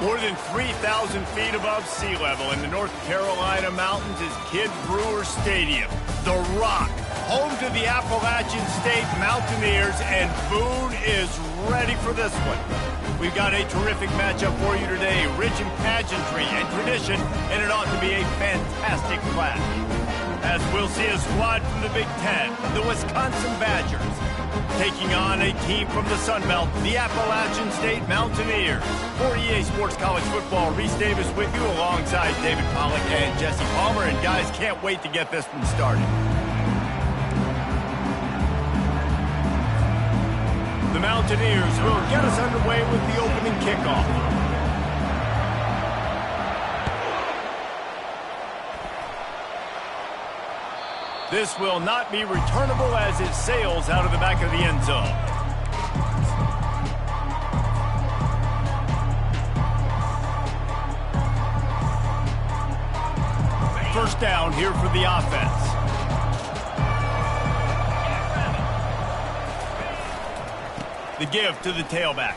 More than 3,000 feet above sea level in the North Carolina mountains is Kidd Brewer Stadium. The Rock, home to the Appalachian State Mountaineers, and Boone is ready for this one. We've got a terrific matchup for you today, rich in pageantry and tradition, and it ought to be a fantastic clash. As we'll see a squad from the Big Ten, the Wisconsin Badgers, taking on a team from the Sun Belt, the Appalachian State Mountaineers. For EA Sports College Football, Reese Davis with you alongside David Pollack and Jesse Palmer. And guys, can't wait to get this one started. The Mountaineers will get us underway with the opening kickoff. This will not be returnable as it sails out of the back of the end zone. First down here for the offense. The give to the tailback.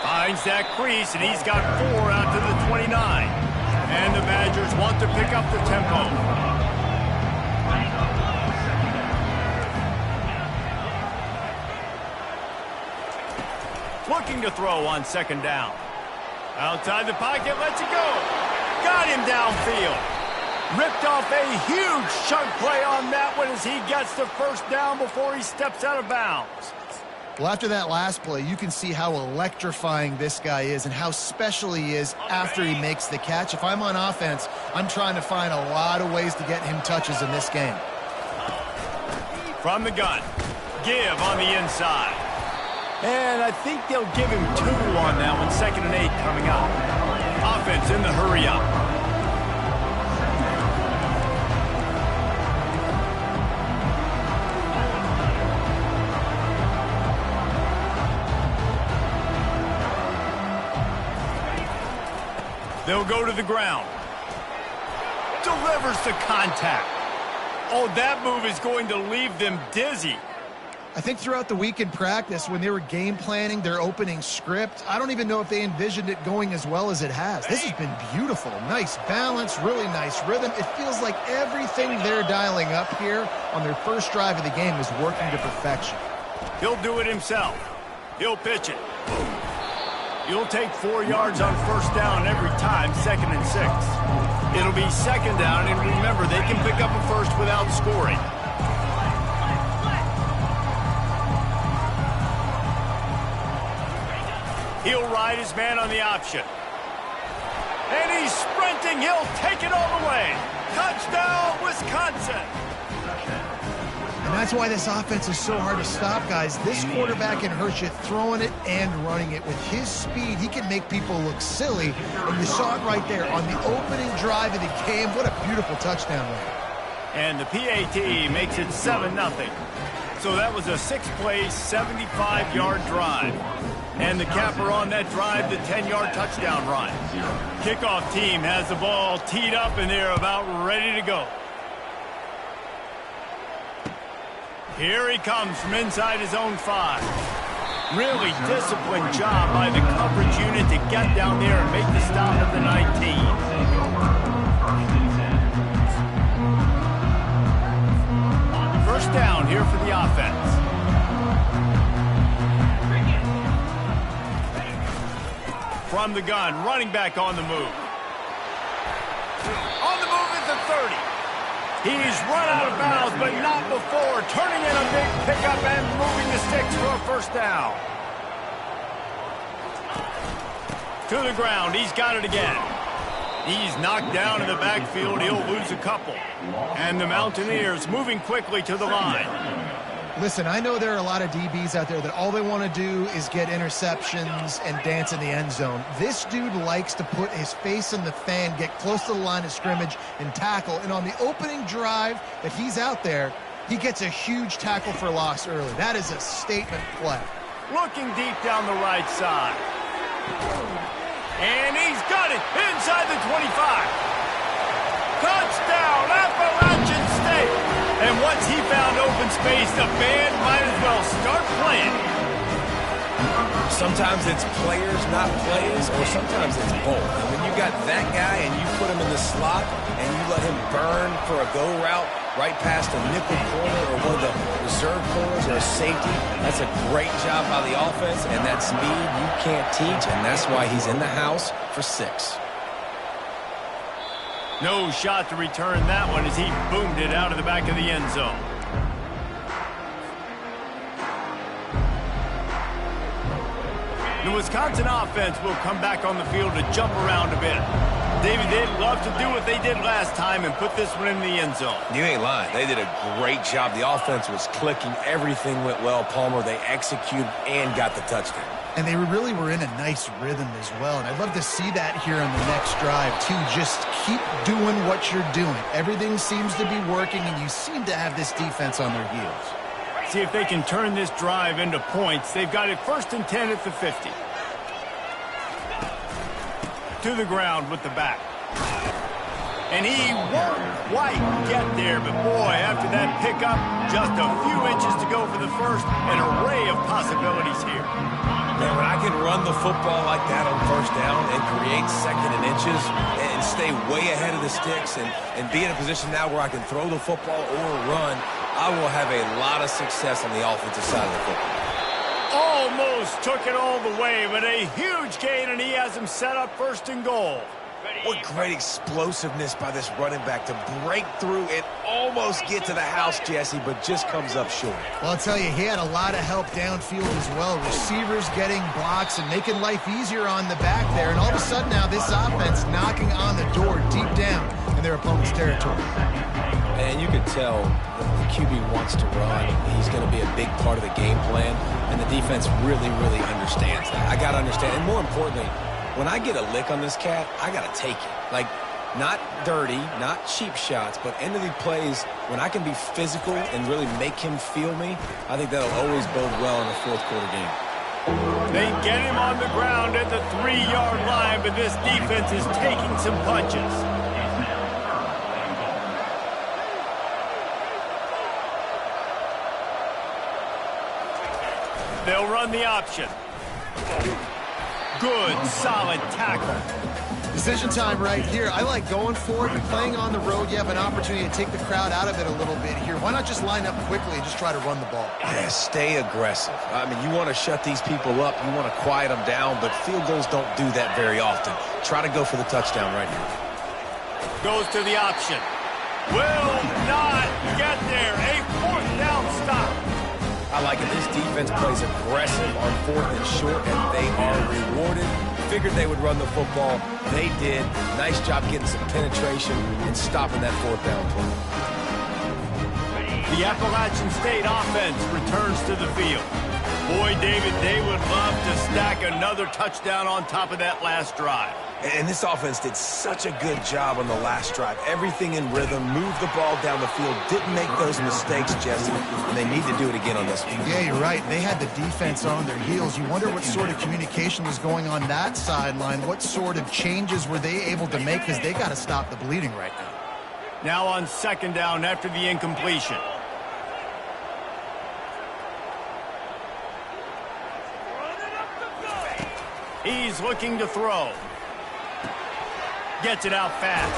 Finds that crease, and he's got 4 out to the 29. And the Badgers want to pick up the tempo. Looking to throw on second down. Outside the pocket, lets it go. Got him downfield. Ripped off a huge chunk play on that one as he gets the first down before he steps out of bounds. Well, after that last play, you can see how electrifying this guy is and how special he is after he makes the catch. If I'm on offense, I'm trying to find a lot of ways to get him touches in this game. From the gun, give on the inside. And I think they'll give him 2 on that one. 2nd and 8 coming up. Offense in the hurry up. They'll go to the ground. Delivers the contact. Oh, that move is going to leave them dizzy. I think throughout the week in practice, when they were game planning their opening script, I don't even know if they envisioned it going as well as it has. This has been beautiful. Nice balance, really nice rhythm. It feels like everything they're dialing up here on their first drive of the game is working to perfection. He'll do it himself. He'll pitch it. He'll take 4 yards on first down every time, 2nd and 6. It'll be 2nd down, and remember, they can pick up a first without scoring. He'll ride his man on the option. And he's sprinting. He'll take it all the way. Touchdown, Wisconsin. And that's why this offense is so hard to stop, guys. This quarterback can hurt you throwing it and running it. With his speed, he can make people look silly. And you saw it right there on the opening drive of the game. What a beautiful touchdown run. And the PAT makes it 7-0. So that was a 6-play, 75-yard drive. And the capper on that drive, the 10-yard touchdown run. Kickoff team has the ball teed up, and they're about ready to go. Here he comes from inside his own 5. Really disciplined job by the coverage unit to get down there and make the stop at the 19. First down here for the offense. From the gun, running back on the move. On the move at the 30. He's run out of bounds, but not before. Turning in a big pickup and moving the sticks for a first down. To the ground, he's got it again. He's knocked down in the backfield. He'll lose a couple. And the Mountaineers moving quickly to the line. Listen, I know there are a lot of DBs out there that all they want to do is get interceptions and dance in the end zone. This dude likes to put his face in the fan, get close to the line of scrimmage, and tackle. And on the opening drive that he's out there, he gets a huge tackle for loss early. That is a statement play. Looking deep down the right side. And he's got it inside the 25. Touchdown, Appalachian State. And once he found open space, the band might as well start playing. Sometimes it's players, not plays, or sometimes it's both. And when you got that guy and you put him in the slot and you let him burn for a go route right past a nickel corner or one of the reserve corners or a safety, that's a great job by the offense, and that speed you can't teach, and that's why he's in the house for 6. No shot to return that one as he boomed it out of the back of the end zone. The Wisconsin offense will come back on the field to jump around a bit. David, they'd love to do what they did last time and put this one in the end zone. You ain't lying. They did a great job. The offense was clicking. Everything went well, Palmer. They executed and got the touchdown. And they really were in a nice rhythm as well. And I'd love to see that here on the next drive, too. Just keep doing what you're doing. Everything seems to be working, and you seem to have this defense on their heels. See if they can turn this drive into points. They've got it 1st and 10 at the 50. To the ground with the back. And he won't quite get there, but boy, after that pickup, just a few inches to go for the first. An array of possibilities here. Man, when I can run the football like that on 1st down and create 2nd and inches and stay way ahead of the sticks and be in a position now where I can throw the football or run, I will have a lot of success on the offensive side of the football. Almost took it all the way, but a huge gain, and he has him set up 1st and goal. What great explosiveness by this running back to break through and almost get to the house, Jesse, but just comes up short. Well, I'll tell you, he had a lot of help downfield as well. Receivers getting blocks and making life easier on the back there. And all of a sudden now this offense knocking on the door deep down in their opponent's territory. And you can tell the QB wants to run. He's going to be a big part of the game plan, and the defense really, really understands that. I got to understand, and more importantly, when I get a lick on this cat, I got to take it. Like, not dirty, not cheap shots, but end of the plays, when I can be physical and really make him feel me, I think that'll always bode well in a 4th quarter game. They get him on the ground at the 3-yard line, but this defense is taking some punches. They'll run the option. Good, solid tackle. Decision time right here. I like going for it. You're playing on the road. You have an opportunity to take the crowd out of it a little bit here. Why not just line up quickly and just try to run the ball? Yeah, stay aggressive. I mean, you want to shut these people up. You want to quiet them down, but field goals don't do that very often. Try to go for the touchdown right here. Goes to the option. Will not get there. A 4th down stop. I like it. This defense plays aggressive on 4th and short, and they are rewarded. Figured they would run the football. They did. Nice job getting some penetration and stopping that 4th down play. The Appalachian State offense returns to the field. Boy, David, they would love to stack another touchdown on top of that last drive. And this offense did such a good job on the last drive. Everything in rhythm, moved the ball down the field, didn't make those mistakes, Jesse, and they need to do it again on this one. Yeah, you're right. They had the defense on their heels. You wonder what sort of communication was going on that sideline. What sort of changes were they able to make, because they got to stop the bleeding right now. Now on 2nd down after the incompletion. He's looking to throw. Gets it out fast.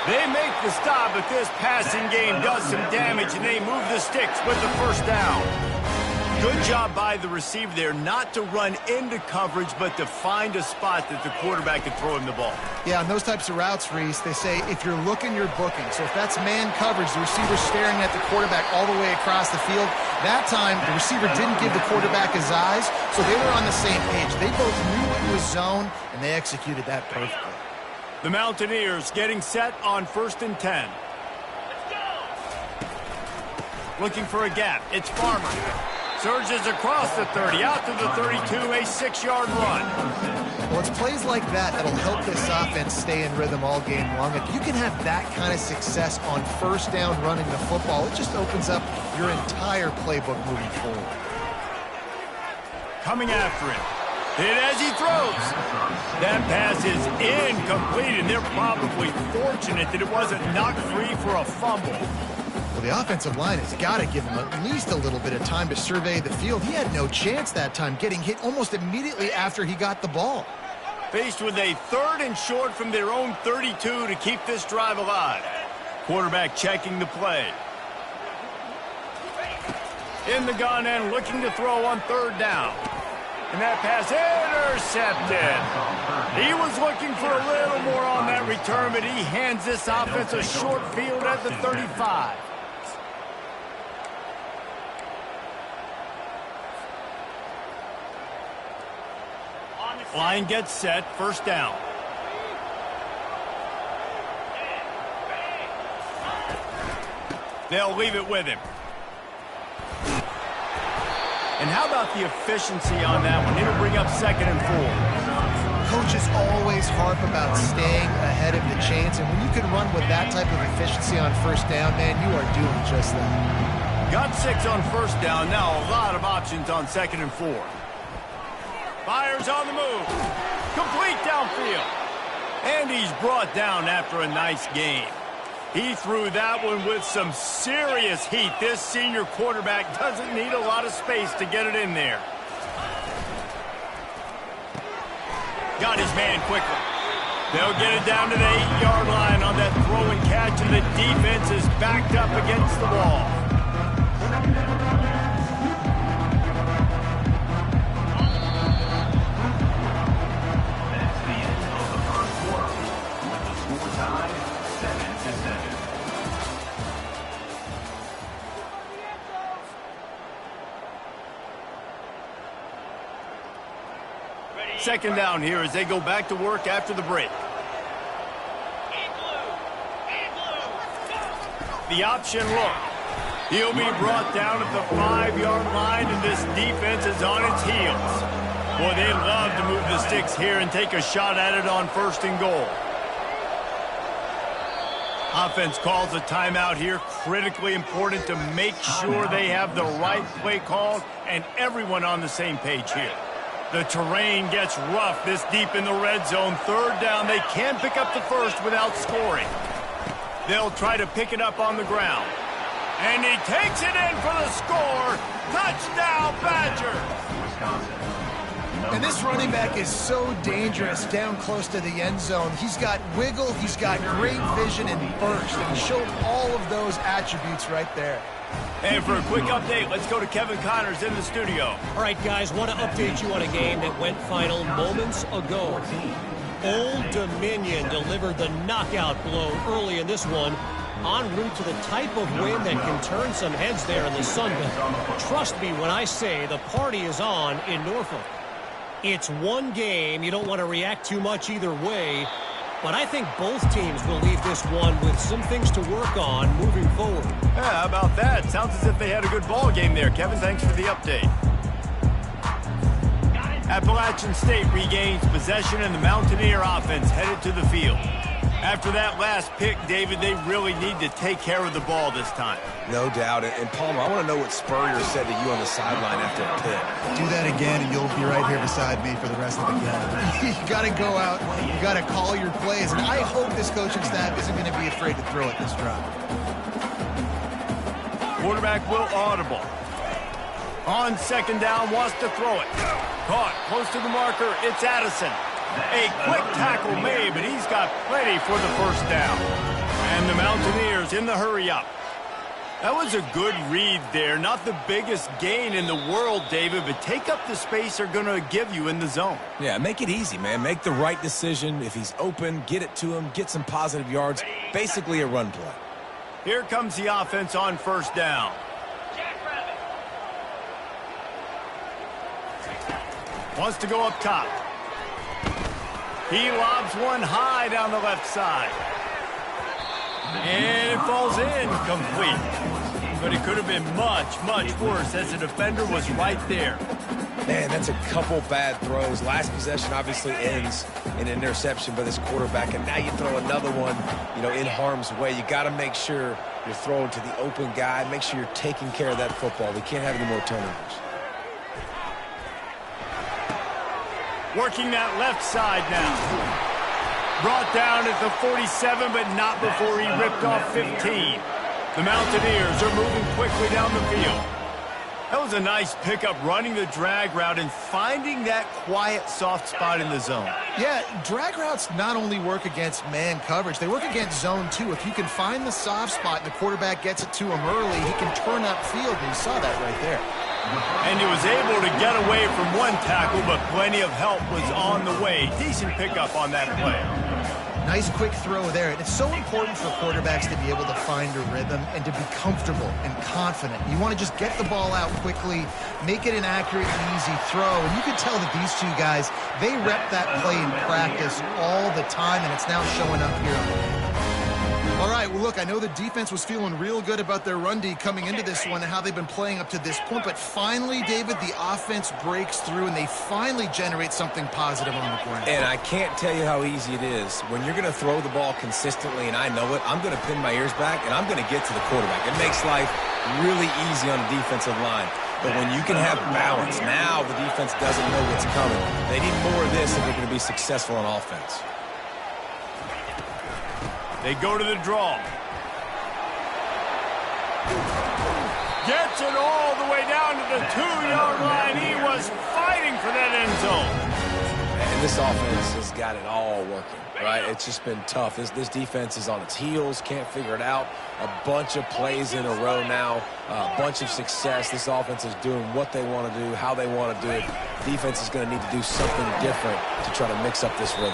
They make the stop, but this passing game does some damage, and they move the sticks with the 1st down. Good job by the receiver there not to run into coverage, but to find a spot that the quarterback could throw him the ball. Yeah, on those types of routes, Reese, they say if you're looking, you're booking. So if that's man coverage, the receiver's staring at the quarterback all the way across the field. That time, the receiver didn't give the quarterback his eyes, so they were on the same page. They both knew it was zone, and they executed that perfectly. The Mountaineers getting set on 1st and 10. Looking for a gap. It's Farmer. Surges across the 30, out to the 32, a 6-yard run. Well, it's plays like that that'll help this offense stay in rhythm all game long. If you can have that kind of success on 1st down running the football, it just opens up your entire playbook moving forward. Coming after him. Hit as he throws. That pass is incomplete, and they're probably fortunate that it wasn't knocked free for a fumble. Well, the offensive line has got to give him at least a little bit of time to survey the field. He had no chance that time, getting hit almost immediately after he got the ball. Faced with a 3rd and short from their own 32 to keep this drive alive. Quarterback checking the play. In the gun and looking to throw on 3rd down. And that pass intercepted. He was looking for a little more on that return, but he hands this offense a short field at the 35. Line gets set, 1st down. They'll leave it with him. And how about the efficiency on that one? It'll bring up 2nd and 4. Coaches always harp about staying ahead of the chains, and when you can run with that type of efficiency on 1st down, man, you are doing just that. Got 6 on 1st down. Now a lot of options on 2nd and 4. Fires on the move. Complete downfield. And he's brought down after a nice game. He threw that one with some serious heat. This senior quarterback doesn't need a lot of space to get it in there. Got his man quickly. They'll get it down to the 8-yard line on that throw and catch, and the defense is backed up against the wall. Second down here as they go back to work after the break. The option look. He'll be brought down at the 5-yard line, and this defense is on its heels. Boy, they love to move the sticks here and take a shot at it on 1st and goal. Offense calls a timeout here. Critically important to make sure they have the right play called and everyone on the same page here. The terrain gets rough this deep in the red zone. 3rd down. They can pick up the 1st without scoring. They'll try to pick it up on the ground. And he takes it in for the score. Touchdown, Badger. And this running back is so dangerous down close to the end zone. He's got wiggle, he's got great vision and burst, and he showed all of those attributes right there. And for a quick update, let's go to Kevin Connors in the studio. All right, guys, want to update you on a game that went final moments ago. Old Dominion delivered the knockout blow early in this one, en route to the type of win that can turn some heads there in the Sun Belt. Trust me when I say the party is on in Norfolk. It's one game. You don't want to react too much either way. But I think both teams will leave this one with some things to work on moving forward. Yeah, how about that? Sounds as if they had a good ball game there. Kevin, thanks for the update. Appalachian State regains possession, and the Mountaineer offense headed to the field. After that last pick, David, they really need to take care of the ball this time. No doubt. And Palmer, I want to know what Spurrier said to you on the sideline after a pick. Do that again, and you'll be right here beside me for the rest of the game. You got to go out. You got to call your plays. And I hope this coaching staff isn't going to be afraid to throw it this drive. Quarterback will audible. On 2nd down, wants to throw it. Caught close to the marker. It's Addison. A quick tackle made, but he's got plenty for the 1st down. And the Mountaineers in the hurry-up. That was a good read there. Not the biggest gain in the world, David, but take up the space they're going to give you in the zone. Yeah, make it easy, man. Make the right decision. If he's open, get it to him, get some positive yards. Basically a run play. Here comes the offense on 1st down. Wants to go up top. He lobs one high down the left side. And it falls in complete. But it could have been much, much worse as the defender was right there. Man, that's a couple bad throws. Last possession obviously ends in an interception by this quarterback, and now you throw another one, in harm's way. You got to make sure you're throwing to the open guy. Make sure you're taking care of that football. We can't have any more turnovers. Working that left side now. Brought down at the 47, but not before he ripped off 15. The Mountaineers are moving quickly down the field. That was a nice pickup, running the drag route and finding that quiet, soft spot in the zone. Yeah, drag routes not only work against man coverage, they work against zone too. If you can find the soft spot and the quarterback gets it to him early, he can turn upfield, and you saw that right there. And he was able to get away from one tackle, but plenty of help was on the way. Decent pickup on that play. Nice quick throw there. And it's so important for quarterbacks to be able to find a rhythm and to be comfortable and confident. You want to just get the ball out quickly, make it an accurate and easy throw. And you can tell that these two guys, they rep that play in practice all the time, and it's now showing up here on the game. All right, well, look, I know the defense was feeling real good about their run D coming into this one and how they've been playing up to this point. But finally, David, the offense breaks through, and they finally generate something positive on the ground. And I can't tell you how easy it is. When you're going to throw the ball consistently, and I know it, I'm going to pin my ears back, and I'm going to get to the quarterback. It makes life really easy on the defensive line. But when you can have balance, now the defense doesn't know what's coming. They need more of this if they're going to be successful on offense. They go to the draw. Gets it all the way down to the 2-yard line. He was fighting for that end zone. And this offense has got it all working, right? It's just been tough. This defense is on its heels, can't figure it out. A bunch of plays in a row now, a bunch of success. This offense is doing what they want to do, how they want to do it. Defense is going to need to do something different to try to mix up this rhythm.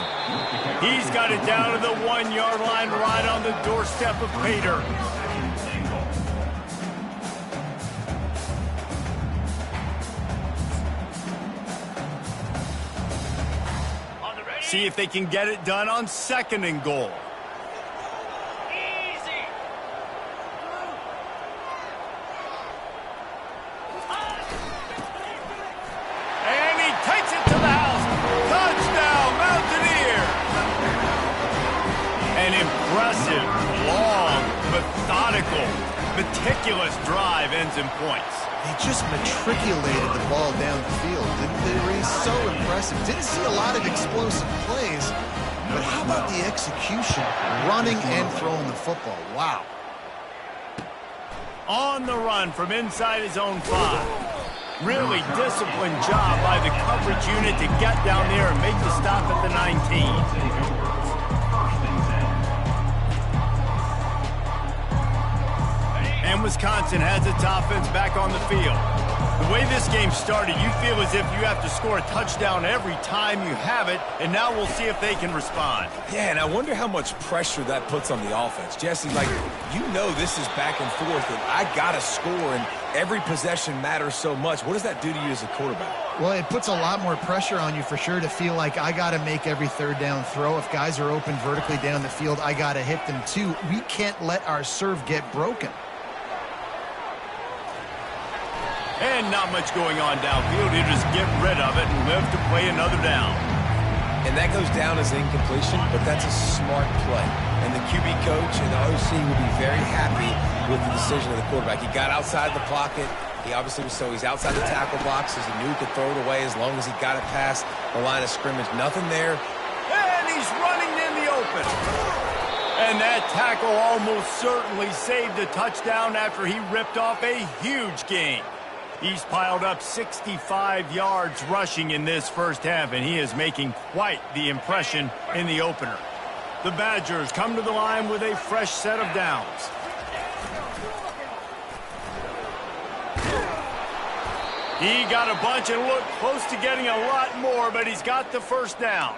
He's got it down to the 1-yard line, right on the doorstep of Pater. See if they can get it done on 2nd and goal. And he takes it to the house. Touchdown, Mountaineer! An impressive, long, methodical, meticulous drive ends in points. They just matriculated the ball down the field. They were so impressive. Didn't see a lot of explosive plays, but how about the execution, running and throwing the football? Wow. On the run from inside his own 5. Really disciplined job by the coverage unit to get down there and make the stop at the 19. And Wisconsin has its offense back on the field. The way this game started, you feel as if you have to score a touchdown every time you have it, and now we'll see if they can respond. Yeah, and I wonder how much pressure that puts on the offense. Jesse, like, you know this is back and forth, and I got to score, and every possession matters so much. What does that do to you as a quarterback? Well, it puts a lot more pressure on you for sure to feel like I got to make every 3rd down throw. If guys are open vertically down the field, I got to hit them too. We can't let our serve get broken. And not much going on downfield. He'll just get rid of it and live to play another down. And that goes down as an incompletion, but that's a smart play. And the QB coach and the OC will be very happy with the decision of the quarterback. He got outside the pocket. He obviously was he's outside the tackle boxes. He knew he could throw it away as long as he got it past the line of scrimmage. Nothing there. And he's running in the open. And that tackle almost certainly saved a touchdown after he ripped off a huge gain. He's piled up 65 yards rushing in this first half, and he is making quite the impression in the opener. The Badgers come to the line with a fresh set of downs. He got a bunch and looked close to getting a lot more, but he's got the first down.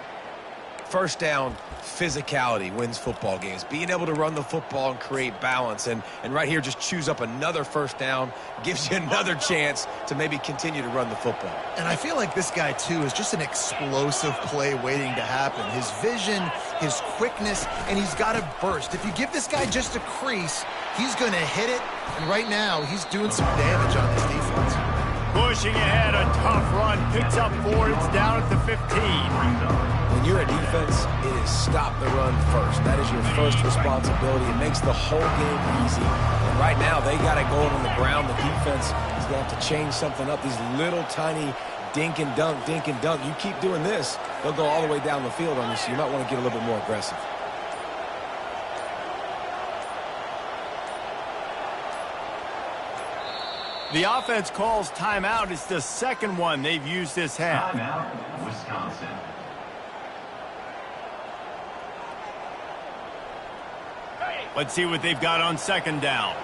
First down, physicality wins football games. Being able to run the football and create balance. And right here, just choose up another first down, gives you another chance to maybe continue to run the football. And I feel like this guy, too, is just an explosive play waiting to happen. His vision, his quickness, and he's got a burst. If you give this guy just a crease, he's going to hit it. And right now, he's doing some damage on this defense. Pushing ahead, a tough run, picks up 4, it's down at the 15. When you're a defense, it is stop the run first. That is your first responsibility. It makes the whole game easy. And right now, they got it going on the ground. The defense is going to have to change something up. These little tiny dink and dunk, dink and dunk. You keep doing this, they'll go all the way down the field on you, so you might want to get a little bit more aggressive. The offense calls timeout. It's the second one they've used this half. Timeout, Wisconsin. Let's see what they've got on second down.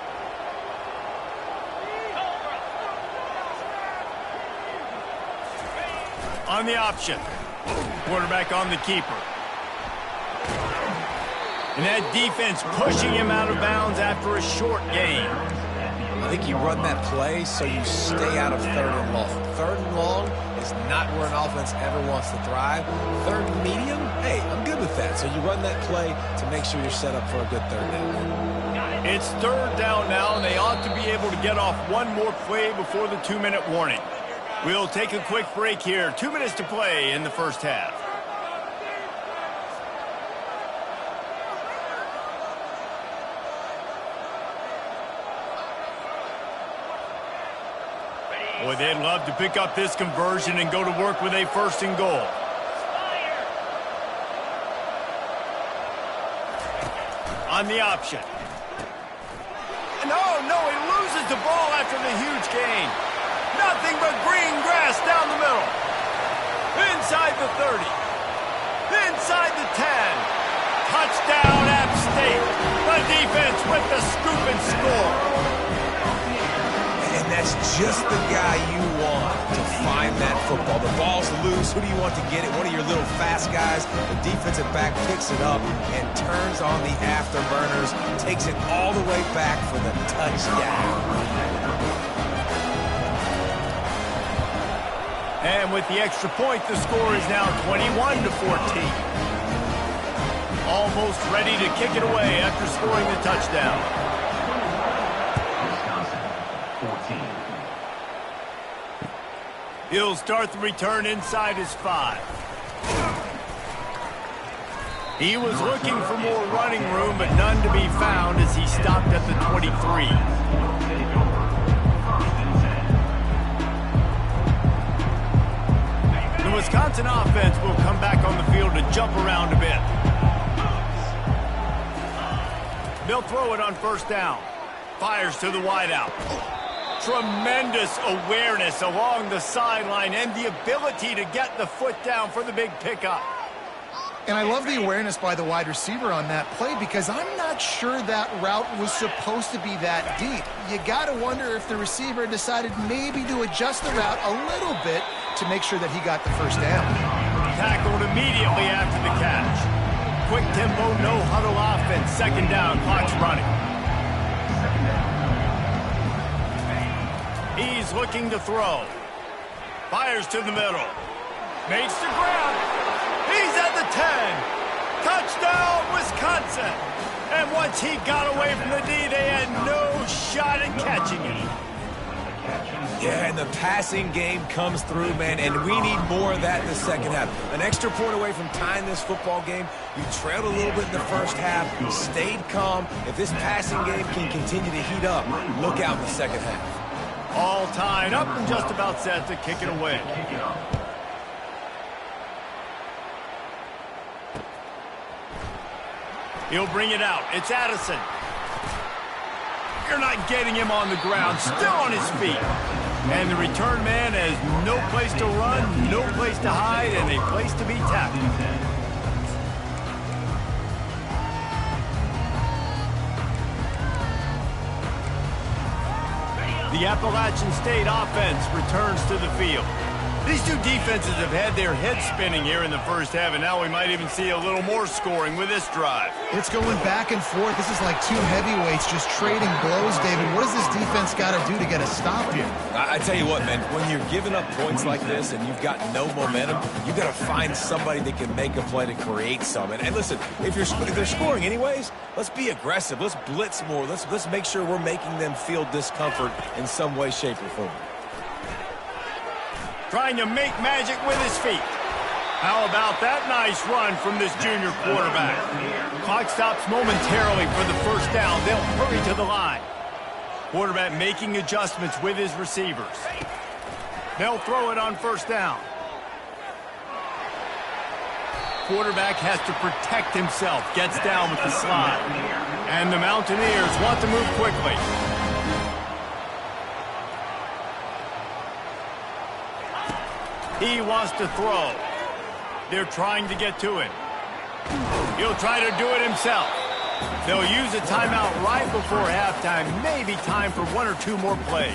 On the option. Quarterback on the keeper. And that defense pushing him out of bounds after a short gain. I think you run that play so you stay out of third and long. Third and long is not where an offense ever wants to thrive. Third and medium, hey, I'm good with that. So you run that play to make sure you're set up for a good third down. It's third down now, and they ought to be able to get off one more play before the 2-minute warning. We'll take a quick break here. 2 minutes to play in the first half. Boy, they'd love to pick up this conversion and go to work with a first and goal. On the option. No, he loses the ball after the huge gain. Nothing but green grass down the middle. Inside the 30. Inside the 10. Touchdown, App State. The defense with the scoop and score. And that's just the guy you want to find that football. The ball's loose. Who do you want to get it? One of your little fast guys. The defensive back picks it up and turns on the afterburners. Takes it all the way back for the touchdown. And with the extra point, the score is now 21-14. Almost ready to kick it away after scoring the touchdown. Wisconsin, 14. He'll start the return inside his 5. He was looking for more running room, but none to be found as he stopped at the 23. The Wisconsin offense will come back on the field to jump around a bit. They'll throw it on first down. Fires to the wideout. Tremendous awareness along the sideline and the ability to get the foot down for the big pickup. And I love the awareness by the wide receiver on that play because I'm not sure that route was supposed to be that deep. You got to wonder if the receiver decided maybe to adjust the route a little bit to make sure that he got the first down. Tackled immediately after the catch. Quick tempo, no huddle offense. Second down, clock's running. He's looking to throw. Fires to the middle. Makes the grab. He's at the 10. Touchdown, Wisconsin. And once he got away from the D, they had no shot at catching it. Yeah, and the passing game comes through, man, and we need more of that in the second half. An extra point away from tying this football game. You trailed a little bit in the first half, stayed calm. If this passing game can continue to heat up, look out in the second half. All tied up and just about set to kick it away. He'll bring it out. It's Addison. You're not getting him on the ground. Still on his feet. And the return man has no place to run, no place to hide, and a place to be tackled. The Appalachian State offense returns to the field. These two defenses have had their heads spinning here in the first half, and now we might even see a little more scoring with this drive. It's going back and forth. This is like two heavyweights just trading blows, David. What does this defense got to do to get a stop here? I tell you what, man, when you're giving up points like this and you've got no momentum, you've got to find somebody that can make a play to create some. And listen, if they're scoring anyways, let's be aggressive. Let's blitz more. Let's make sure we're making them feel discomfort in some way, shape, or form. Trying to make magic with his feet. How about that nice run from this junior quarterback? Clock stops momentarily for the first down. They'll hurry to the line. Quarterback making adjustments with his receivers. They'll throw it on first down. Quarterback has to protect himself. Gets down with the slide. And the Mountaineers want to move quickly. He wants to throw. They're trying to get to him. He'll try to do it himself. They'll use a timeout right before halftime. Maybe time for one or two more plays.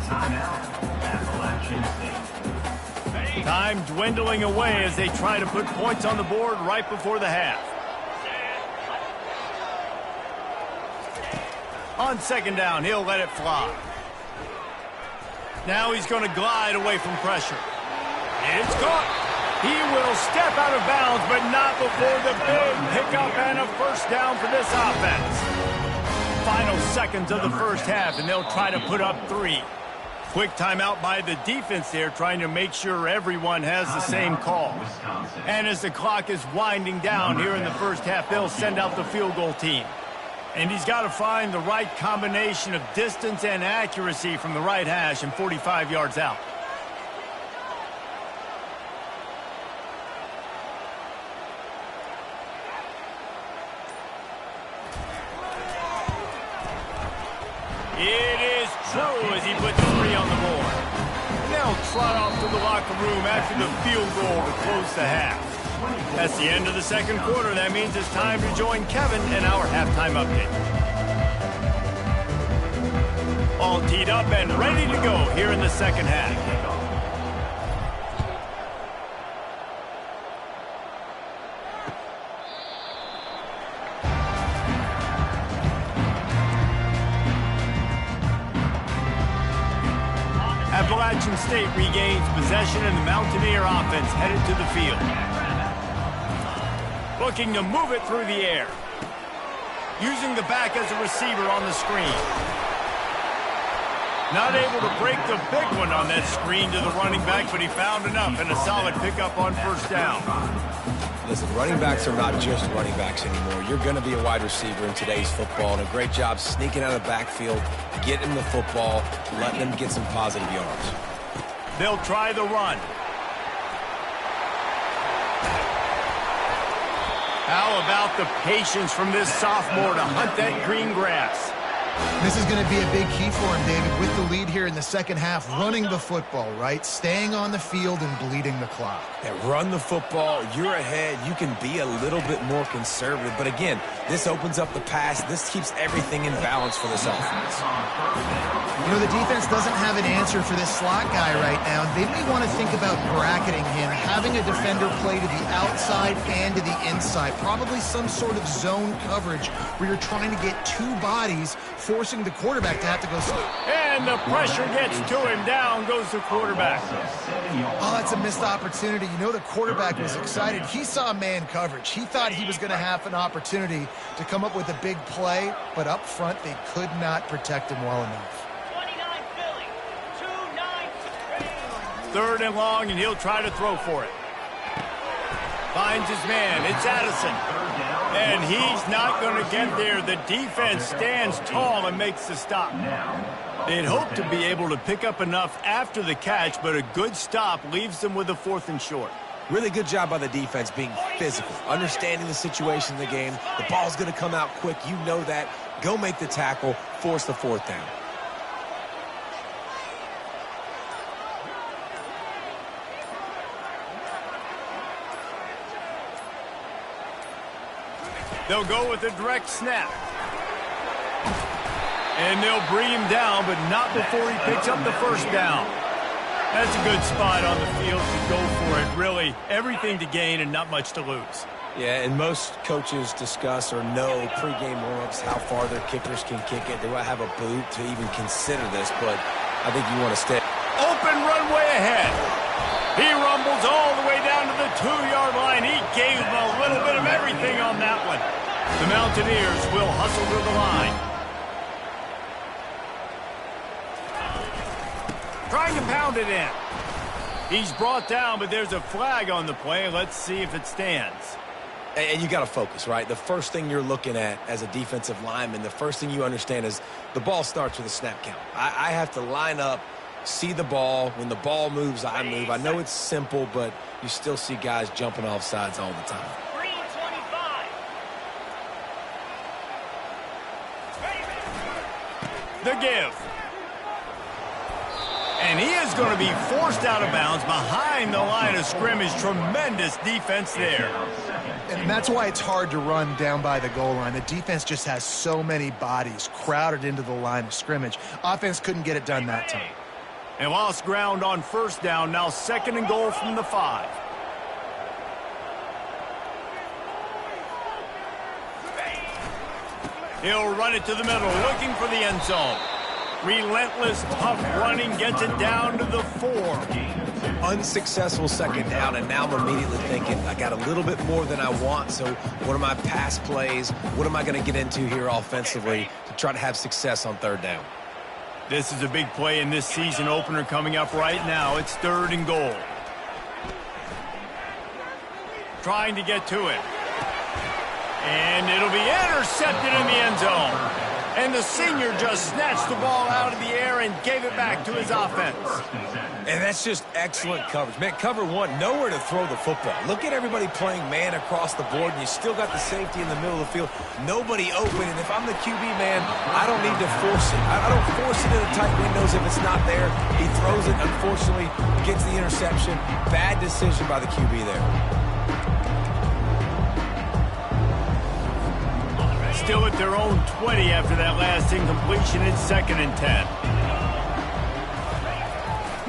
Timeout. Appalachian State. Time dwindling away as they try to put points on the board right before the half. On second down, he'll let it fly. Now he's going to glide away from pressure. It's caught. He will step out of bounds, but not before the big pickup and a first down for this offense. Final seconds of the first half, and they'll try to put up 3. Quick timeout by the defense there, trying to make sure everyone has the same call. And as the clock is winding down here in the first half, they'll send out the field goal team. And he's got to find the right combination of distance and accuracy from the right hash and 45 yards out. It is true as he puts 3 on the board. Now trot off to the locker room after the field goal to close the half. That's the end of the second quarter. That means it's time to join Kevin in our halftime update. All teed up and ready to go here in the second half. Appalachian State regains possession and the Mountaineer offense headed to the field. Looking to move it through the air. Using the back as a receiver on the screen. Not able to break the big one on that screen to the running back, but he found enough and a solid pickup on first down. Listen, running backs are not just running backs anymore. You're going to be a wide receiver in today's football, and a great job sneaking out of the backfield, getting the football, letting them get some positive yards. They'll try the run. How about the patience from this sophomore to hunt that green grass? This is going to be a big key for him, David, with the lead here in the second half, running the football, right? Staying on the field and bleeding the clock. Yeah, run the football. You're ahead. You can be a little bit more conservative. But again, this opens up the pass. This keeps everything in balance for this offense. You know, the defense doesn't have an answer for this slot guy right now. They may want to think about bracketing him, having a defender play to the outside and to the inside. Probably some sort of zone coverage where you're trying to get 2 bodies, forcing the quarterback to have to go. And the pressure gets to him. Down goes the quarterback. Oh, that's a missed opportunity. You know, the quarterback was excited. He saw man coverage. He thought he was going to have an opportunity to come up with a big play, but up front, they could not protect him well enough. 3rd and long, and he'll try to throw for it. Finds his man. It's Addison. And he's not going to get there. The defense stands tall and makes the stop. They'd hope to be able to pick up enough after the catch, but a good stop leaves them with a 4th and short. Really good job by the defense being physical, understanding the situation in the game. The ball's going to come out quick. You know that. Go make the tackle, force the 4th down. They'll go with a direct snap. And they'll bring him down, but not before he picks up the first down. That's a good spot on the field to go for it. Really, everything to gain and not much to lose. Yeah, and most coaches discuss or know pregame warm-ups how far their kickers can kick it. They will have a boot to even consider this, but I think you want to stay. Open runway ahead. He rumbles all the way down to the 2-yard line. He gave them a little bit of everything on that one. The Mountaineers will hustle to the line. Trying to pound it in. He's brought down, but there's a flag on the play. Let's see if it stands. And you got to focus, right? The first thing you're looking at as a defensive lineman, the first thing you understand is the ball starts with a snap count. I have to line up, see the ball. When the ball moves, I move. I know it's simple, but you still see guys jumping off sides all the time. The give. And he is going to be forced out of bounds behind the line of scrimmage. Tremendous defense there. And that's why it's hard to run down by the goal line. The defense just has so many bodies crowded into the line of scrimmage. Offense couldn't get it done that time. They lost ground on first down. Now 2nd and goal from the 5. He'll run it to the middle, looking for the end zone. Relentless, tough running, gets it down to the 4. Unsuccessful 2nd down, and now I'm immediately thinking, I got a little bit more than I want, so what are my pass plays? What am I going to get into here offensively to try to have success on 3rd down? This is a big play in this season opener coming up right now. It's 3rd and goal. Trying to get to it. And it'll be intercepted in the end zone. And the senior just snatched the ball out of the air and gave it back to his offense. And that's just excellent coverage. Man, cover 1, nowhere to throw the football. Look at everybody playing man across the board, and you still got the safety in the middle of the field. Nobody open, and if I'm the QB, man, I don't need to force it. I don't force it in the tight windows if it's not there. He throws it, unfortunately, gets the interception. Bad decision by the QB there. Still at their own 20 after that last incompletion. It's 2nd and 10.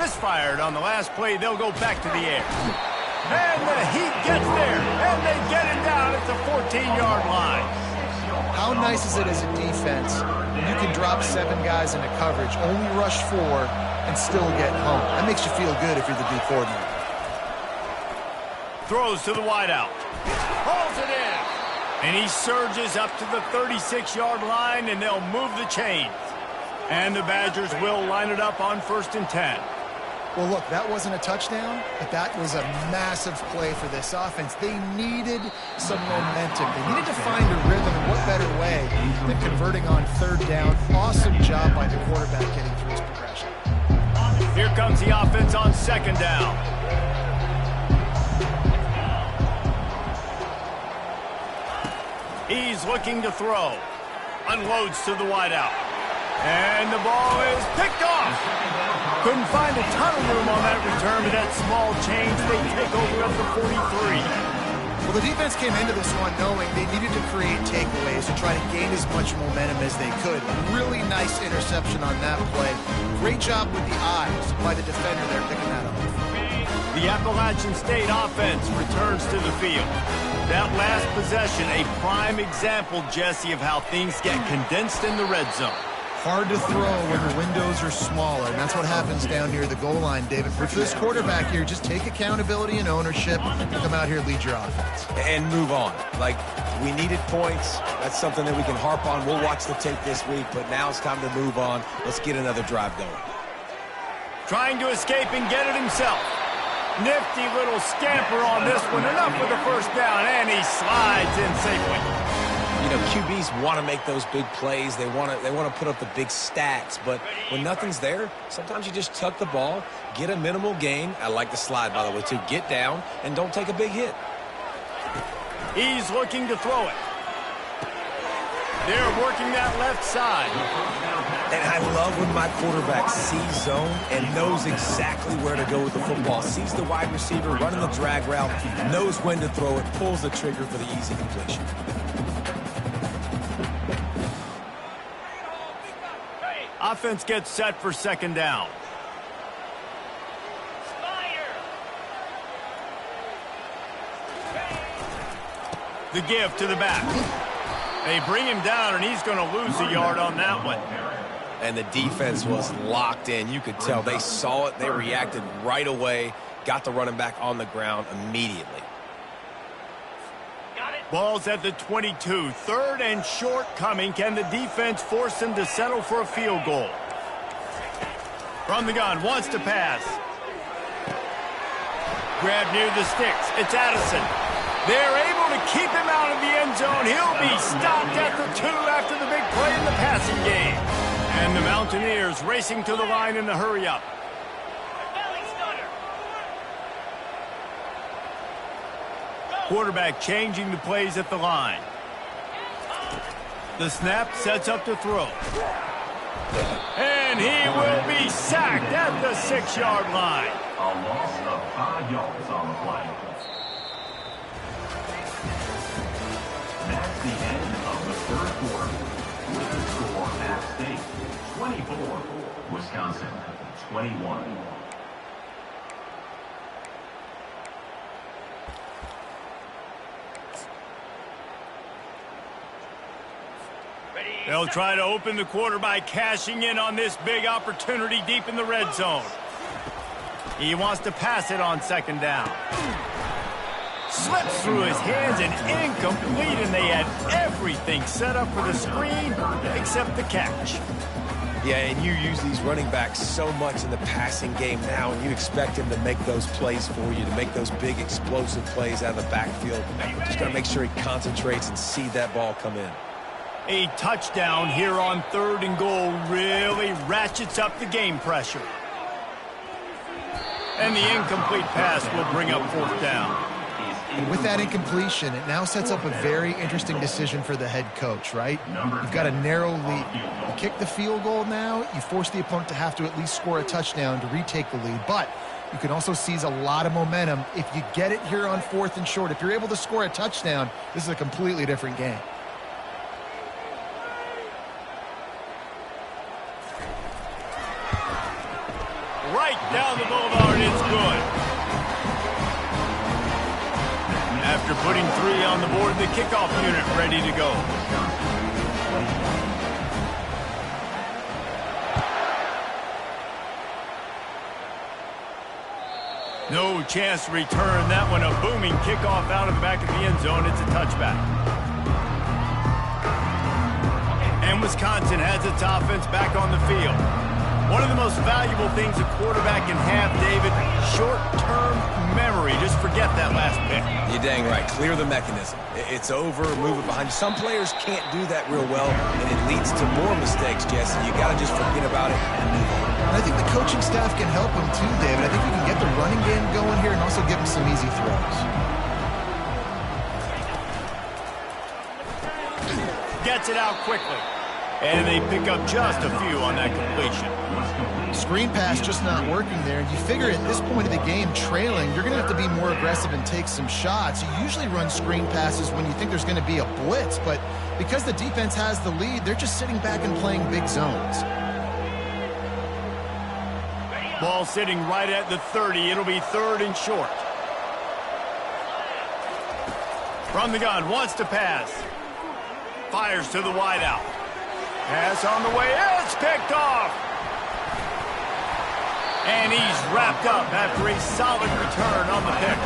Misfired on the last play. They'll go back to the air. And the Heat gets there. And they get it down at the 14-yard line. How nice is it as a defense when you can drop 7 guys into coverage, only rush 4, and still get home? That makes you feel good if you're the D coordinator. Throws to the wideout. Hauls it in. And he surges up to the 36-yard line, and they'll move the chains. And the Badgers will line it up on 1st and 10. Well, look, that wasn't a touchdown, but that was a massive play for this offense. They needed some momentum. They needed to find a rhythm, and what better way than converting on 3rd down. Awesome job by the quarterback getting through his progression. Here comes the offense on 2nd down. He's looking to throw. Unloads to the wideout. And the ball is picked off. Couldn't find a ton of room on that return, but that small change, they take over at the 43. Well, the defense came into this one knowing they needed to create takeaways to try to gain as much momentum as they could. Really nice interception on that play. Great job with the eyes by the defender there picking that up. The Appalachian State offense returns to the field. That last possession, a prime example, Jesse, of how things get condensed in the red zone. Hard to throw when the windows are smaller, and that's what happens down near the goal line, David. For this quarterback here, just take accountability and ownership and come out here and lead your offense. And move on. Like, we needed points. That's something that we can harp on. We'll watch the tape this week, but now it's time to move on. Let's get another drive going. Trying to escape and get it himself. Nifty little scamper on this one. Enough with the 1st down, and he slides in safely. You know, QBs want to make those big plays. They want to put up the big stats. But when nothing's there, sometimes you just tuck the ball, get a minimal gain. I like the slide, by the way, too. Get down and don't take a big hit. He's looking to throw it. They're working that left side. And I love when my quarterback sees zone and knows exactly where to go with the football. Sees the wide receiver running the drag route, knows when to throw it, pulls the trigger for the easy completion. Offense gets set for 2nd down. The give to the back. They bring him down, and he's going to lose a yard on that one. And the defense was locked in. You could tell they saw it. They reacted right away. Got the running back on the ground immediately. Ball's at the 22. 3rd and short coming. Can the defense force them to settle for a field goal? From the gun, wants to pass. Grab near the sticks. It's Addison. They're able to keep him out of the end zone. He'll be stopped at the 2 after the big play in the passing game. And the Mountaineers racing to the line in the hurry-up. Quarterback changing the plays at the line. The snap sets up to throw. And And he will be sacked at the 6-yard line. A loss of 5 yards on the play. That's the end of the third quarter. With the score, App State 24, Wisconsin 21. They'll try to open the quarter by cashing in on this big opportunity deep in the red zone. He wants to pass it on 2nd down. Slips through his hands and incomplete, and they had everything set up for the screen except the catch. Yeah, and you use these running backs so much in the passing game now, and you expect him to make those plays for you, to make those big explosive plays out of the backfield. Just got to make sure he concentrates and see that ball come in. A touchdown here on 3rd and goal really ratchets up the game pressure. And the incomplete pass will bring up 4th down. With that incompletion, it now sets up a very interesting decision for the head coach, right? You've got a narrow lead. You kick the field goal now, you force the opponent to have to at least score a touchdown to retake the lead. But you can also seize a lot of momentum if you get it here on 4th and short. If you're able to score a touchdown, this is a completely different game. Right down the boulevard, it's good. After putting 3 on the board, the kickoff unit ready to go. No chance to return that one. A booming kickoff out of the back of the end zone. It's a touchback. And Wisconsin has its offense back on the field. One of the most valuable things a quarterback can have, David, short-term memory. Just forget that last pick. You're dang right. Clear the mechanism. It's over, move it behind you. Some players can't do that real well, and it leads to more mistakes, Jesse. You got to just forget about it and move on. And I think the coaching staff can help him too, David. I think we can get the running game going here and also give him some easy throws. Gets it out quickly. And they pick up just a few on that completion. Screen pass just not working there. You figure at this point of the game, trailing, you're going to have to be more aggressive and take some shots. You usually run screen passes when you think there's going to be a blitz, but because the defense has the lead, they're just sitting back and playing big zones. Ball sitting right at the 30. It'll be 3rd and short. From the gun, wants to pass. Fires to the wideout. Pass on the way, it's picked off! And he's wrapped up after a solid return on the pick.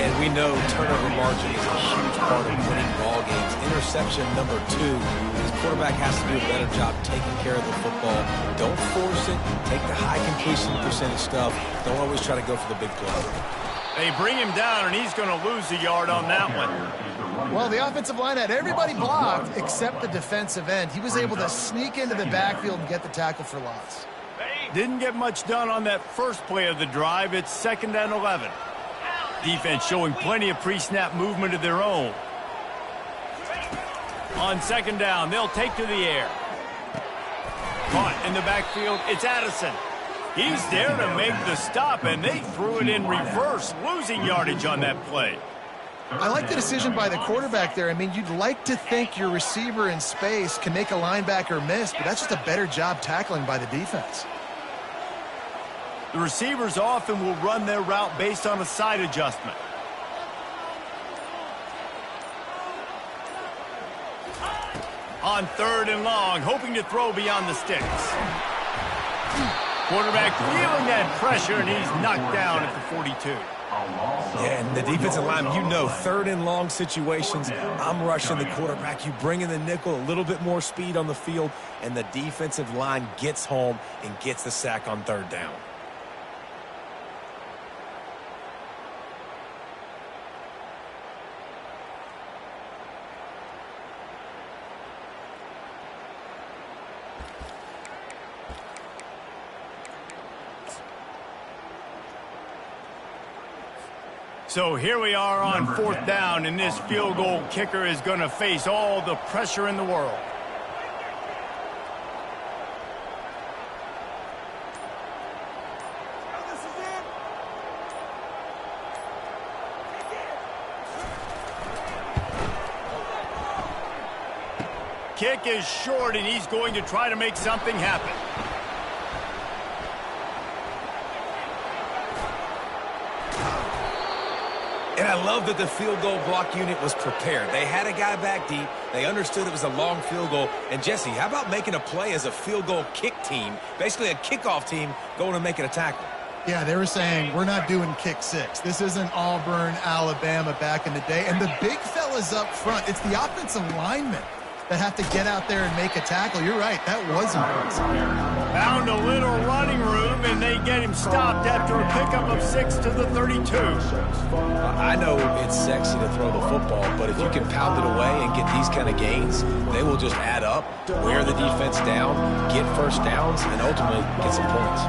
And we know turnover margin is a huge part of winning ball games. Interception number 2. His quarterback has to do a better job taking care of the football. Don't force it. Take the high completion percentage stuff. Don't always try to go for the big play. They bring him down, and he's going to lose a yard on that one. Well, the offensive line had everybody blocked except the defensive end. He was able to sneak into the backfield and get the tackle for loss. Didn't get much done on that first play of the drive. It's 2nd and 11. Defense showing plenty of pre-snap movement of their own. On 2nd down, they'll take to the air. Caught in the backfield, it's Addison. He's there to make the stop, and they threw it in reverse, losing yardage on that play. I like the decision by the quarterback there. I mean, you'd like to think your receiver in space can make a linebacker miss, but that's just a better job tackling by the defense. The receivers often will run their route based on a side adjustment. On 3rd and long, hoping to throw beyond the sticks. Quarterback feeling that pressure, and he's knocked down at the 42. Yeah, and the defensive line, you know, 3rd and long situations, I'm rushing the quarterback. You bring in the nickel, a little bit more speed on the field, and the defensive line gets home and gets the sack on 3rd down. So here we are on 4th down, and this field goal kicker is going to face all the pressure in the world. kick is short, and he's going to try to make something happen. And I love that the field goal block unit was prepared. They had a guy back deep. They understood it was a long field goal. And, Jesse, how about making a play as a field goal kick team, basically a kickoff team going and making a tackle? Yeah, they were saying, we're not doing kick six. This isn't Auburn, Alabama back in the day. And the big fellas up front, it's the offensive linemen that have to get out there and make a tackle. You're right, that was impressive. Found a little running room, and they get him stopped after a pickup of 6 to the 32. I know it's sexy to throw the football, but if you can pound it away and get these kind of gains, they will just add up, wear the defense down, get first downs, and ultimately get some points.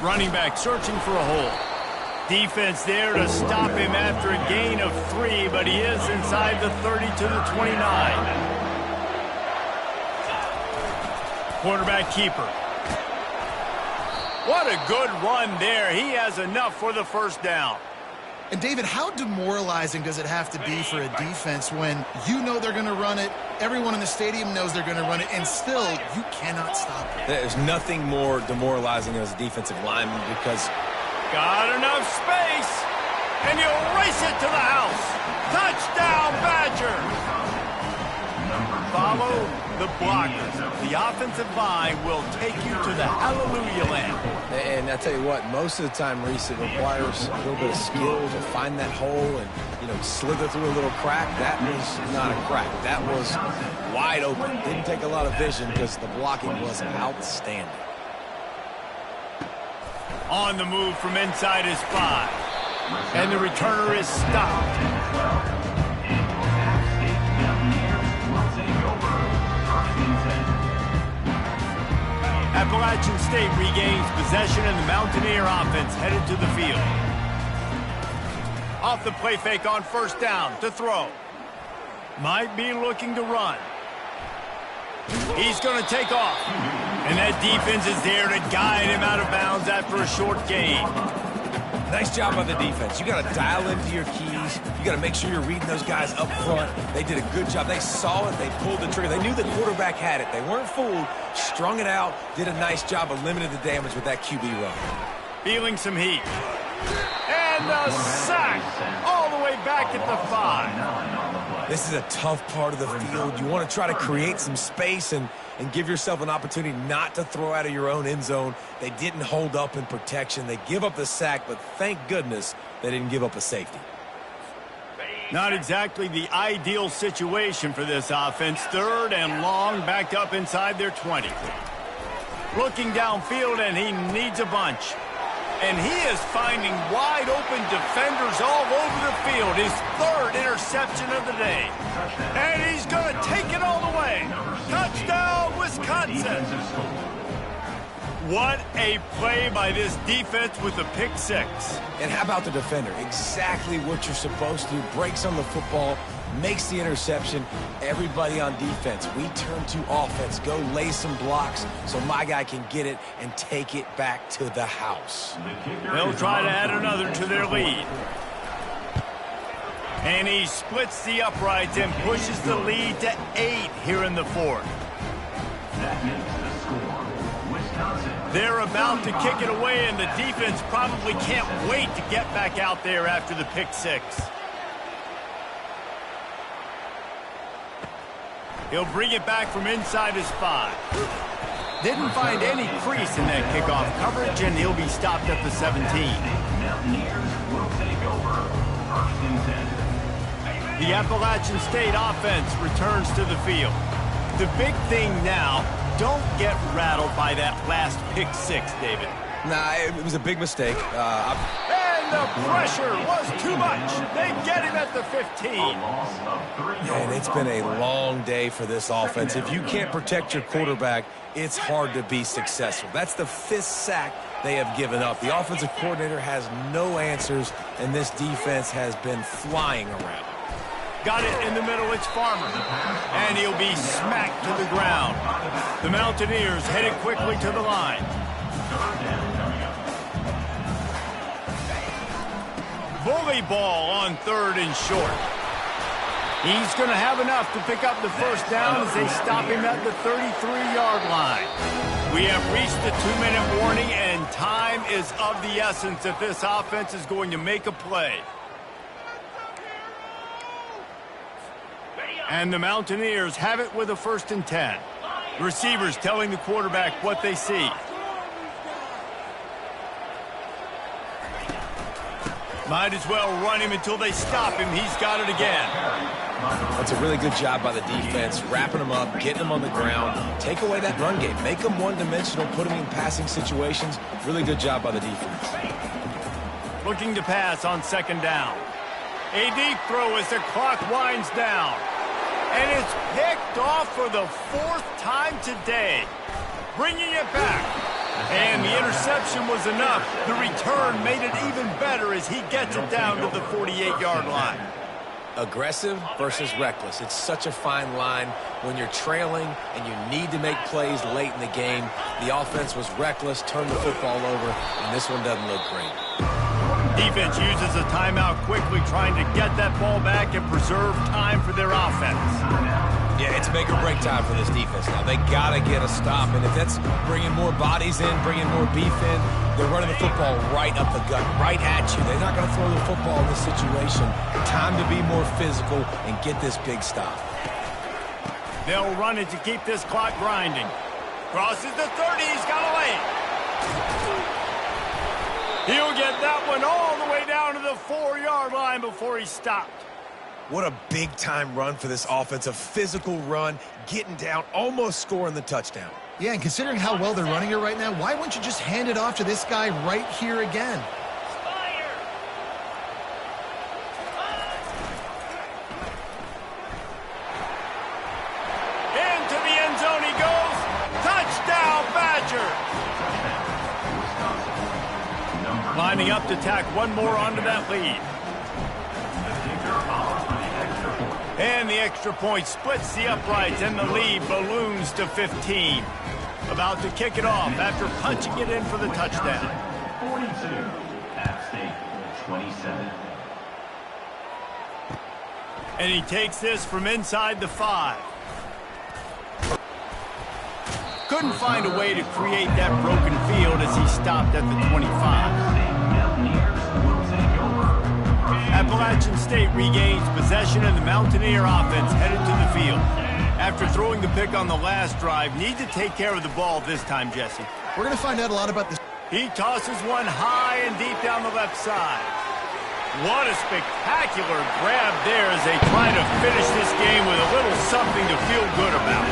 Running back searching for a hole. Defense there to stop him after a gain of 3, but he is inside the 30 to the 29. Quarterback keeper. What a good run there. He has enough for the first down. And, David, how demoralizing does it have to be for a defense when you know they're going to run it, everyone in the stadium knows they're going to run it, and still you cannot stop it? There's nothing more demoralizing as a defensive lineman because got enough space, and he'll race it to the house. Touchdown, Badger! Follow the blockers. The offensive line will take you to the hallelujah land. And I tell you what, most of the time, Reese, it requires a little bit of skill to find that hole and, slither through a little crack. That was not a crack. That was wide open. Didn't take a lot of vision because the blocking was outstanding. On the move from inside his 5. And the returner is stopped. Appalachian State regains possession, and the Mountaineer offense headed to the field. Off the play fake on first down to throw. Might be looking to run. He's going to take off. And that defense is there to guide him out of bounds after a short gain. Nice job by the defense. You got to dial into your keys. You got to make sure you're reading those guys up front. They did a good job. They saw it. They pulled the trigger. They knew the quarterback had it. They weren't fooled. Strung it out. Did a nice job of limiting the damage with that QB run. Feeling some heat. And a sack all the way back at the 5. This is a tough part of the field. You want to try to create some space and give yourself an opportunity not to throw out of your own end zone. They didn't hold up in protection. They give up the sack, but thank goodness they didn't give up a safety. Not exactly the ideal situation for this offense. 3rd and long, backed up inside their 20. Looking downfield, and he needs a bunch. And he is finding wide open defenders all over the field. His 3rd interception of the day. And he's going to take it all the way. Touchdown, Wisconsin. What a play by this defense with the pick 6. And how about the defender? Exactly what you're supposed to do. Breaks on the football, makes the interception. Everybody on defense, we turn to offense. Go lay some blocks so my guy can get it and take it back to the house. They'll try to add another to their lead. And he splits the uprights and pushes the lead to 8 here in the 4th. That makes the score. Wisconsin. They're about to kick it away, and the defense probably can't wait to get back out there after the pick 6. He'll bring it back from inside his 5. Didn't find any crease in that kickoff coverage, and he'll be stopped at the 17. Mountaineers will take over 1st and 10. The Appalachian State offense returns to the field. The big thing now, don't get rattled by that last pick 6, David. Nah, it was a big mistake. And the pressure was too much. They get him at the 15. And it's been a long day for this offense. If you can't protect your quarterback, it's hard to be successful. That's the 5th sack they have given up. The offensive coordinator has no answers, and this defense has been flying around. Got it in the middle, it's Farmer. And he'll be smacked to the ground. The Mountaineers headed quickly to the line. Bully ball on 3rd and short. He's going to have enough to pick up the first down as they stop him at the 33-yard line. We have reached the 2-minute warning, and time is of the essence if this offense is going to make a play. And the Mountaineers have it with a 1st and 10. Receivers telling the quarterback what they see. Might as well run him until they stop him. He's got it again. That's a really good job by the defense, wrapping them up, getting them on the ground. Take away that run game. Make them one-dimensional, put them in passing situations. Really good job by the defense. Looking to pass on 2nd down. A deep throw as the clock winds down. And it's picked off for the 4th time today. Bringing it back. And the interception was enough. The return made it even better as he gets it down to the 48-yard line. Aggressive versus reckless. It's such a fine line when you're trailing and you need to make plays late in the game. The offense was reckless, turned the football over, and this one doesn't look great. Defense uses a timeout quickly, trying to get that ball back and preserve time for their offense. Yeah, it's make or break time for this defense now. They got to get a stop, and if that's bringing more bodies in, bringing more beef in, they're running the football right up the gut, right at you. They're not going to throw the football in this situation. Time to be more physical and get this big stop. They'll run it to keep this clock grinding. Crosses the 30, he's got a lane. He'll get that one all the way down to the 4-yard line before he stopped. What a big-time run for this offense, a physical run, getting down, almost scoring the touchdown. Yeah, and considering how well they're running it right now, why wouldn't you just hand it off to this guy right here again? Into the end zone he goes. Touchdown, Badger! Lining up to tack one more onto that lead. And the extra point splits the uprights, and the lead balloons to 15. About to kick it off after punching it in for the touchdown. 42, App State 27. And he takes this from inside the 5. Couldn't find a way to create that broken field as he stopped at the 25. Appalachian State regains possession, and the Mountaineer offense headed to the field. After throwing the pick on the last drive, need to take care of the ball this time, Jesse. We're going to find out a lot about this. He tosses one high and deep down the left side. What a spectacular grab there as they try to finish this game with a little something to feel good about.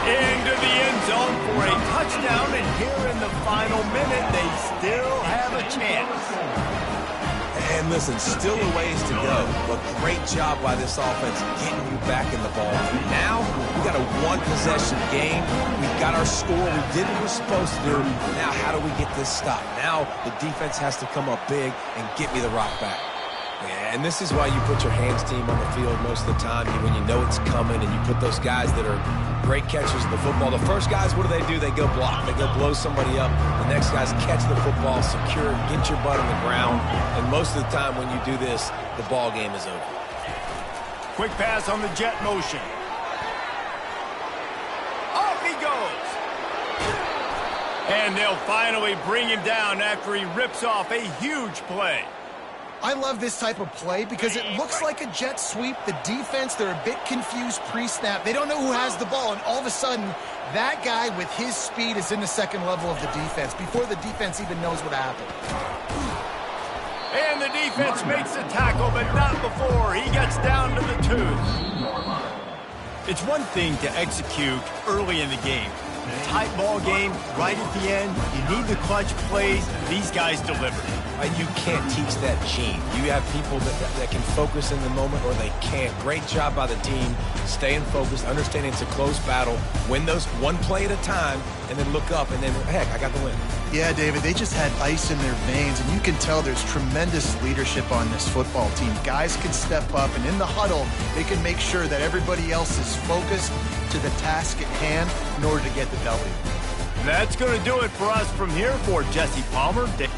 Into the end zone for a touchdown, and here in the final minute, they still have a chance. And listen, still a ways to go, but great job by this offense getting you back in the ball. Now, we got a one-possession game. We've got our score. We did what we're supposed to do. Now, how do we get this stop? Now, the defense has to come up big and get me the rock back. Yeah, and this is why you put your hands team on the field most of the time when you know it's coming, and you put those guys that are great catchers of the football. The first guys, what do? They go block. They go blow somebody up. The next guys catch the football, secure, get your butt on the ground. And most of the time when you do this, the ball game is over. Quick pass on the jet motion. Off he goes. And they'll finally bring him down after he rips off a huge play. I love this type of play because it looks like a jet sweep. The defense, they're a bit confused pre-snap. They don't know who has the ball, and all of a sudden, that guy with his speed is in the second level of the defense before the defense even knows what happened. And the defense makes the tackle, but not before he gets down to the 2. It's one thing to execute early in the game. Tight ball game, right at the end, you need the clutch plays. These guys deliver. And you can't teach that gene. You have people that can focus in the moment, or they can't. Great job by the team, staying focused, understanding it's a close battle, win those one play at a time, and then look up, and then, heck, I got the win. Yeah, David, they just had ice in their veins, and you can tell there's tremendous leadership on this football team. Guys can step up, and in the huddle, they can make sure that everybody else is focused to the task at hand in order to get the W. That's going to do it for us from here. For Jesse Palmer, Dick